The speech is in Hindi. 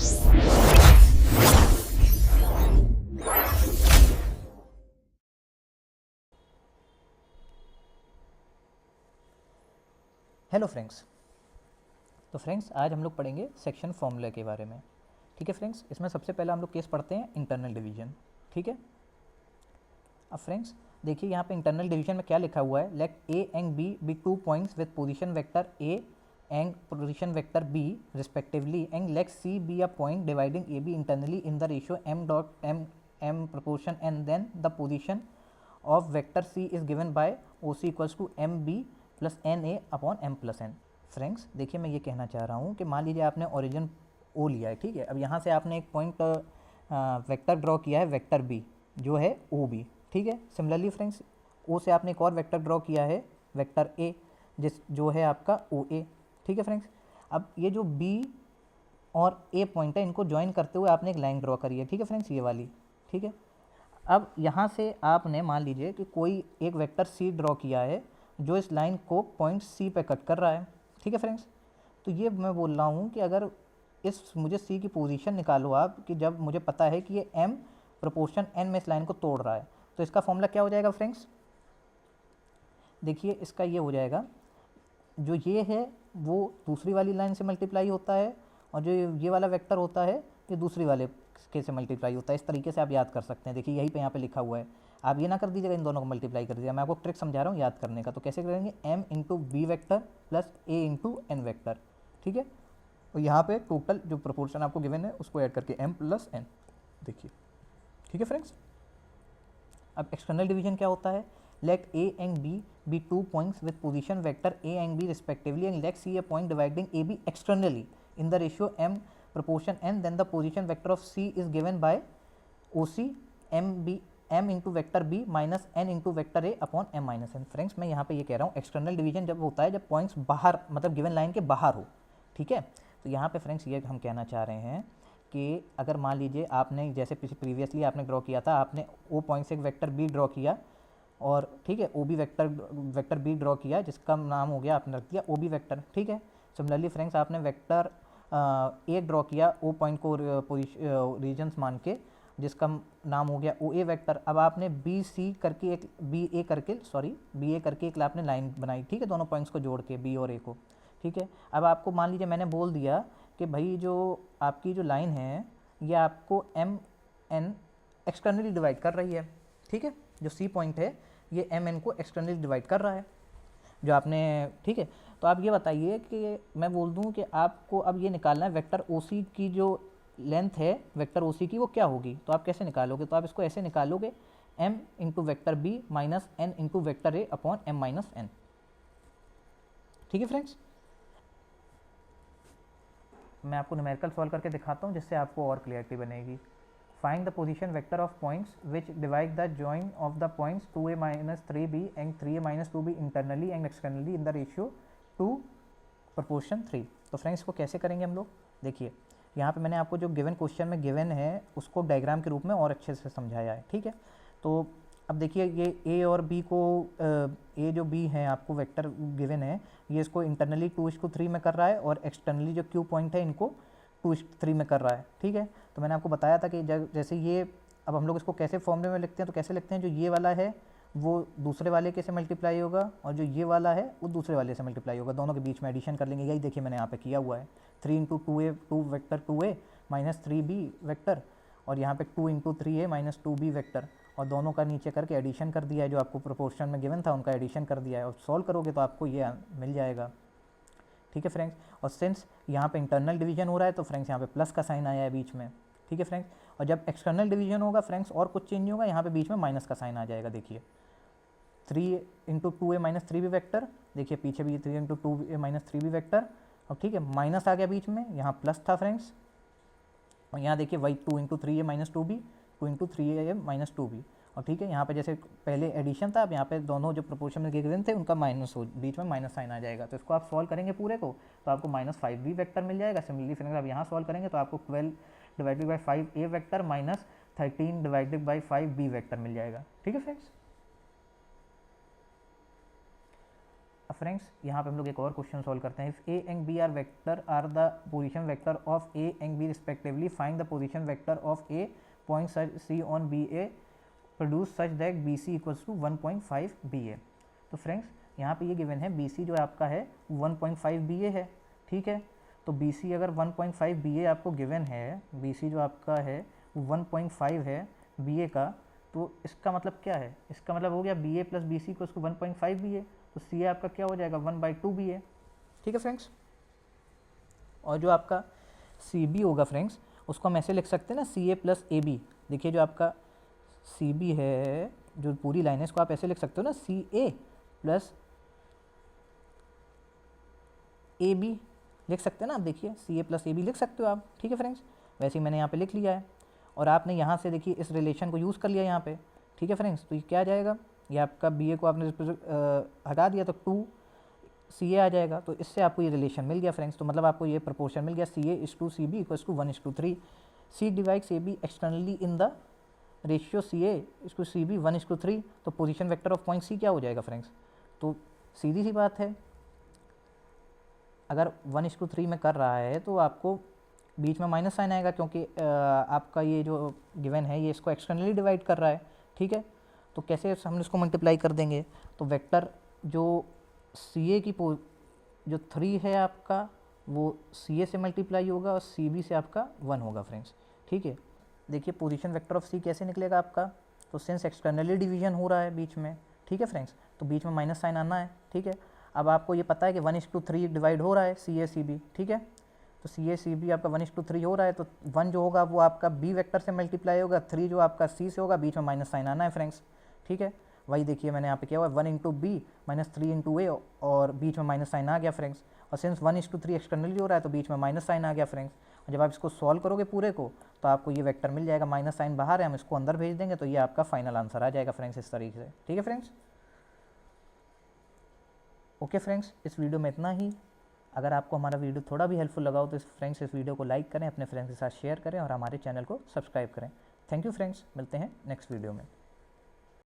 Hello friends. तो फ्रेंड्स आज हम लोग पढ़ेंगे सेक्शन फॉर्मूला के बारे में। ठीक है फ्रेंड्स, इसमें सबसे पहले हम लोग केस पढ़ते हैं इंटरनल डिवीजन। ठीक है, अब फ्रेंड्स देखिए यहाँ पे इंटरनल डिवीजन में क्या लिखा हुआ है। Let A and B be 2 points with position vector A and position vector B respectively, and let C be a point dividing A B internally in the ratio M dot M M proportion, and then the position of vector C is given by O C equals to M B plus N A upon M plus N. Friends देखिए मैं ये कहना चाह रहा हूँ कि मान लीजिए आपने ओरिजिन ओ लिया है। ठीक है, अब यहाँ से आपने एक पॉइंट वेक्टर ड्रॉ किया है वेक्टर बी जो है ओ बी। ठीक है, सिमिलरली फ्रेंड्स ओ से आपने एक और वेक्टर ड्रॉ किया है वेक्टर ए जो है आपका ओ ए। ठीक है फ्रेंड्स, अब ये जो बी और ए पॉइंट है इनको ज्वाइन करते हुए आपने एक लाइन ड्रॉ करी है। ठीक है फ्रेंड्स, ये वाली। ठीक है, अब यहाँ से आपने मान लीजिए कि कोई एक वेक्टर सी ड्रॉ किया है जो इस लाइन को पॉइंट सी पे कट कर रहा है। ठीक है फ्रेंड्स, तो ये मैं बोल रहा हूँ कि अगर मुझे सी की पोजीशन निकालो आप, कि जब मुझे पता है कि ये एम प्रोपोर्शन एन में इस लाइन को तोड़ रहा है, तो इसका फॉर्मूला क्या हो जाएगा फ्रेंड्स। देखिए इसका ये हो जाएगा, जो ये है वो दूसरी वाली लाइन से मल्टीप्लाई होता है, और जो ये वाला वेक्टर होता है ये दूसरी वाले के से मल्टीप्लाई होता है। इस तरीके से आप याद कर सकते हैं। देखिए यहीं पे यहाँ पे लिखा हुआ है, आप ये ना कर दीजिएगा इन दोनों को मल्टीप्लाई कर दीजिएगा। मैं आपको ट्रिक समझा रहा हूँ याद करने का। तो कैसे करेंगे, M into B vector plus A into N vector. ठीक है, और यहाँ पे टोटल जो प्रोपोर्शन आपको गिवन है उसको ऐड करके एम प्लस एन। देखिए ठीक है फ्रेंड्स, अब एक्सटर्नल डिवीजन क्या होता है। Let A and B be 2 points with position vector A and B respectively, and let C a point dividing A B externally in the ratio M proportion n, then the position vector of C is given by OC m into vector b minus n into vector a upon m minus n। Friends मैं यहाँ पे ये कह रहा हूँ एक्सटर्नल डिवीजन जब होता है जब पॉइंट्स बाहर, मतलब गिवन लाइन के बाहर हो। ठीक है, तो यहाँ पे फ्रेंड्स ये हम कहना चाह रहे हैं कि अगर मान लीजिए आपने जैसे प्रीवियसली आपने ड्रॉ किया था, आपने ओ पॉइंट से एक वेक्टर बी ड्रॉ किया, और ठीक है O B vector B draw किया जिसका नाम हो गया, आपने रख दिया ओ बी वेक्टर। ठीक है, सिमिलरली फ्रेंड्स आपने वेक्टर ए ड्रॉ किया ओ पॉइंट को रीजन्स मान के, जिसका नाम हो गया ओ ए वेक्टर। अब आपने बी सी करके एक बी ए करके एक आपने लाइन बनाई। ठीक है, दोनों पॉइंट्स को जोड़ के बी और ए को। ठीक है, अब आपको मान लीजिए मैंने बोल दिया कि भाई जो आपकी जो लाइन है ये आपको एम एन एक्सटर्नली डिवाइड कर रही है। ठीक है, जो सी पॉइंट है ये एम एन को एक्सटर्नली डिवाइड कर रहा है जो आपने। ठीक है, तो आप ये बताइए कि मैं बोल दूं कि आपको अब ये निकालना है वेक्टर ओ सी की जो लेंथ है वेक्टर ओ सी की वो क्या होगी। तो आप कैसे निकालोगे, तो आप इसको ऐसे निकालोगे, m into vector B minus N into vector A upon M minus N. ठीक है फ्रेंड्स, मैं आपको न्यूमेरिकल सॉल्व करके दिखाता हूँ जिससे आपको और क्लियरिटी बनेगी। Find the position vector of points which divide the join of the points 2a minus 3b and 3a minus 2b internally and externally in the ratio 2 proportion 3। तो फ्रेंड्स इसको कैसे करेंगे हम लोग, देखिए यहाँ पे मैंने आपको जो गिवन क्वेश्चन में गिवन है उसको डायग्राम के रूप में और अच्छे से समझाया है। ठीक है, तो अब देखिए ये ए और बी को ए जो बी है आपको वेक्टर गिवन है, ये इसको इंटरनली 2:3 में कर रहा है, और एक्सटर्नली जो क्यू पॉइंट है इनको 2:3 में कर रहा है। ठीक है, तो मैंने आपको बताया था कि जैसे ये, अब हम लोग इसको कैसे फॉर्मूले में लिखते हैं, तो कैसे लिखते हैं, जो ये वाला है वो दूसरे वाले के से मल्टीप्लाई होगा, और जो ये वाला है वो दूसरे वाले से मल्टीप्लाई होगा, दोनों के बीच में एडिशन कर लेंगे। यही देखिए मैंने यहाँ पे किया हुआ है, 3 into 2 vector 2a minus 3b vector, और यहाँ पे 2 into 3a minus 2b vector, और दोनों का नीचे करके एडिशन कर दिया है, जो आपको प्रोपोर्शन में गिवन था उनका एडिशन कर दिया है, और सॉल्व करोगे तो आपको ये मिल जाएगा। ठीक है फ्रेंड्स, और सिंस यहाँ पे इंटरनल डिवीजन हो रहा है तो फ्रेंड्स यहाँ पे प्लस का साइन आया है बीच में। ठीक है फ्रेंड्स, और जब एक्सटर्नल डिवीजन होगा फ्रेंड्स और कुछ चेंज नहीं होगा, यहाँ पे बीच में माइनस का साइन आ जाएगा। देखिए 3 into 2a minus 3b vector, देखिए पीछे भी 3 into 2a minus 3b vector, और ठीक है माइनस आ गया बीच में, यहाँ प्लस था फ्रेंड्स, और यहाँ देखिए वही 2 into 3a minus 2b 2 into 3a minus 2b, और ठीक है यहाँ पे जैसे पहले एडिशन था, अब यहाँ पे दोनों जो प्रोपोर्शन में गिवन थे उनका माइनस हो, बीच में माइनस साइन आ जाएगा। तो इसको आप सॉल्व करेंगे पूरे को तो आपको माइनस 5b वेक्टर मिल जाएगा। सिमिलरली फ्रेंड्स आप यहाँ सॉल्व करेंगे तो आपको 12 divided by 5a vector minus 13 divided by 5b vector मिल जाएगा। ठीक है फ्रेंड्स, फ्रेंड्स यहाँ पे हम लोग एक और क्वेश्चन सॉल्व करते हैं। If A and B are vector are the position vector of A and B respectively, find the position vector of a point C on B A produce such that B C equals to 1.5 B A. तो फ्रेंड्स यहाँ पे ये गिवन है बी सी जो आपका है 1.5 बी ए है, ठीक है। तो बी सी अगर 1.5 बी ए आपको गिवन है, बी सी जो आपका है 1.5 है बी ए का, तो इसका मतलब क्या है, इसका मतलब हो गया बी ए प्लस बी सी को उसको 1.5 बी ए, तो सी ए आपका क्या हो जाएगा 1/2 बी ए, ठीक है फ्रेंड्स। और जो आपका सी बी होगा फ्रेंड्स, उसको हम ऐसे लिख सकते हैं ना, सी ए प्लस ए बी। देखिए जो आपका सी बी है, जो पूरी लाइन है, इसको आप ऐसे लिख सकते हो ना, सी ए प्लस ए बी लिख सकते हैं ना आप। देखिए सी ए प्लस ए बी लिख सकते हो आप, ठीक है फ्रेंड्स। वैसे ही मैंने यहाँ पे लिख लिया है, और आपने यहाँ से देखिए इस रिलेशन को यूज़ कर लिया यहाँ पे, ठीक है फ्रेंड्स। तो ये क्या आ जाएगा, ये आपका बी ए को आपने हटा दिया तो 2 सी ए आ जाएगा। तो इससे आपको ये रिलेशन मिल गया फ्रेंड्स। तो मतलब आपको ये प्रपोर्शन मिल गया, C A is to C B equals to 1:3। C divides A B externally in the ratio C A is to C B 1:3। तो position vector of point C क्या हो जाएगा फ्रेंड्स। तो सीधी सी बात है, अगर 1:3 में कर रहा है तो आपको बीच में माइनस साइन आएगा, क्योंकि आपका ये जो गिवन है ये इसको एक्सटर्नली डिवाइड कर रहा है, ठीक है। तो कैसे हम इसको मल्टीप्लाई कर देंगे, तो वेक्टर जो सी ए की जो 3 है आपका, वो सी ए से मल्टीप्लाई होगा और सी बी से आपका 1 होगा फ्रेंड्स, ठीक है। देखिए पोजीशन वेक्टर ऑफ सी कैसे निकलेगा आपका, तो सिंस एक्सटर्नली डिवीजन हो रहा है बीच में, ठीक है फ्रेंड्स, तो बीच में माइनस साइन आना है, ठीक है। अब आपको ये पता है कि 1:3 डिवाइड हो रहा है सी ए सी बी, ठीक है। तो सी ए सी बी आपका 1:3 हो रहा है, तो 1 जो होगा वो आपका बी वेक्टर से मल्टीप्लाई होगा, 3 जो आपका सी से होगा, बीच में माइनस साइन आना है फ्रेंड्स, ठीक है। वही देखिए मैंने यहाँ पे किया हुआ है 1 इंटू बी माइनस 3 इंटू ए, और बीच में माइनस साइन आ गया फ्रेंड्स। और सिंस 1:3 एक्सटर्नली हो रहा है तो बीच में माइनस साइन आ गया फ्रेंड्स। और जब आप इसको सॉल्व करोगे पूरे को तो आपको ये वेक्टर मिल जाएगा, माइनस साइन बाहर है, हम इसको अंदर भेज देंगे तो ये आपका फाइनल आंसर आ जाएगा फ्रेंड्स, इस तरीके से, ठीक है फ्रेंड्स। ओके फ्रेंड्स, इस वीडियो में इतना ही। अगर आपको हमारा वीडियो थोड़ा भी हेल्पफुल लगा हो तो फ्रेंड्स इस वीडियो को लाइक करें, अपने फ्रेंड्स के साथ शेयर करें और हमारे चैनल को सब्सक्राइब करें। थैंक यू फ्रेंड्स, मिलते हैं नेक्स्ट वीडियो में।